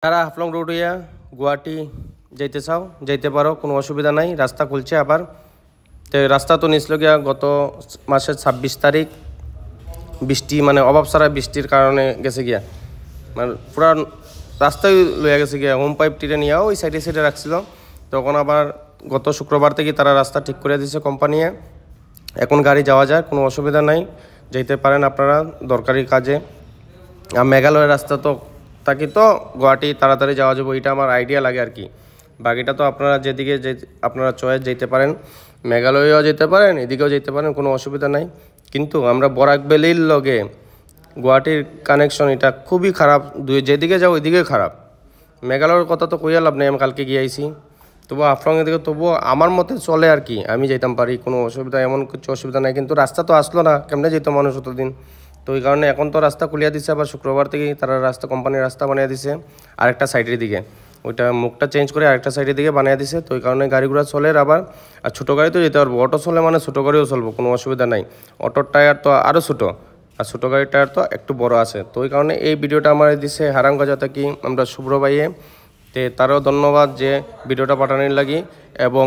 যারা হাফলং রোড হইয়া গুয়াহাটি যাইতে চাও যাইতে পারো, কোনো অসুবিধা নাই। রাস্তা খুলছে আবার। তো রাস্তা তো নিছিল গিয়া গত মাসের 26 তারিখ বৃষ্টি, মানে অভাব ছাড়া বৃষ্টির কারণে গেছে গিয়া, মানে পুরা রাস্তায় লইয়া গেছে গিয়া। হোম পাইপ টিরে নিয়ে ওই সাইডে সাইডে রাখছিল। তখন আবার গত শুক্রবার থেকে তারা রাস্তা ঠিক করে দিয়েছে কোম্পানিয়ে। এখন গাড়ি যাওয়া যায়, কোনো অসুবিধা নাই, যাইতে পারেন আপনারা দরকারি কাজে। আর মেঘালয়ের রাস্তা তো থাকি তো গুয়াহাটি তাড়াতাড়ি যাওয়া যাবে, এটা আমার আইডিয়া লাগে আর কি। বাকিটা তো আপনারা যেদিকে আপনারা চয়েস যেতে পারেন, মেঘালয়েও যেতে পারেন, এদিকেও যেতে পারেন, কোনো অসুবিধা নাই। কিন্তু আমরা বরাক ভ্যালির লগে গুয়াহাটির কানেকশন এটা খুবই খারাপ, যেদিকে যাও ওইদিকে খারাপ। মেঘালয়ের কথা তো কইয়া লাভ নেই, আমি কালকে গিয়ে আইছি। তবুও হাফলংয়ের দিকে তবুও আমার মতে চলে আর কি, আমি যাইতাম পারি, কোনো অসুবিধা এমন কিছু অসুবিধা নাই। কিন্তু রাস্তা তো আসলো না, কেমনে যেত মানুষ অতদিন। তো ওই কারণে এখন তো রাস্তা খুলিয়া দিছে, আবার শুক্রবার থেকেই তারা কোম্পানির রাস্তা বানিয়ে দিছে আরেকটা সাইডের দিকে। ওইটা মুখটা চেঞ্জ করে আরেকটা সাইডের দিকে বানিয়ে দিছে। তো ওই কারণে গাড়িগুলো চলে আবার। আর ছোটো গাড়ি তো যেতে পারবো, অটো চলে মানে ছোটো গাড়িও চলবো, কোনো অসুবিধা নাই। অটোর টায়ার তো আরও ছোটো, আর ছোটো গাড়ির টায়ার তো একটু বড় আছে। তো ওই কারণে এই ভিডিওটা আমার দিছে হারাঙ্গজা থেকে আমরা শুভ্র ভাইয়ে। তে তারও ধন্যবাদ যে ভিডিওটা পাঠানোর লাগি, এবং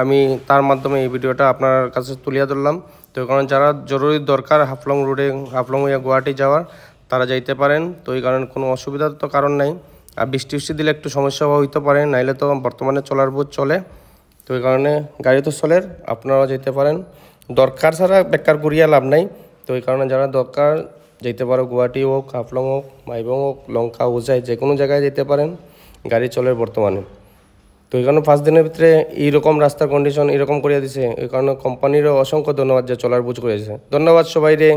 আমি তার মাধ্যমে এই ভিডিওটা আপনার কাছে তুলিয়া ধরলাম। তো কারণ যারা জরুরি দরকার হাফলং রোডে, হাফলং হইয়া গুয়াহাটি যাওয়ার, তারা যাইতে পারেন। তো এই কারণে কোনো অসুবিধার তো কারণ নাই। আর বৃষ্টি দিলে একটু সমস্যা হইতে পারে, নাইলে তো বর্তমানে চলার বোধ চলে। তো এই কারণে গাড়ি তো চলে, আপনারাও যেতে পারেন। দরকার ছাড়া বেকার করিয়া লাভ নাই। তো এই কারণে যারা দরকার যেতে পারো, গুয়াহাটি হোক, হাফলং হোক, মাইবং হোক, লঙ্কা, উজাই, যে কোনো জায়গায় যেতে পারেন, গাড়ি চলে বর্তমানে। তো এই কারণে 5 দিনের ভিতরে এইরকম রাস্তার কন্ডিশন এরকম করিয়া দিছে। এই কারণে কোম্পানিরও অসংখ্য ধন্যবাদ যে চলার বুঝ করেছে। ধন্যবাদ সবাই রে।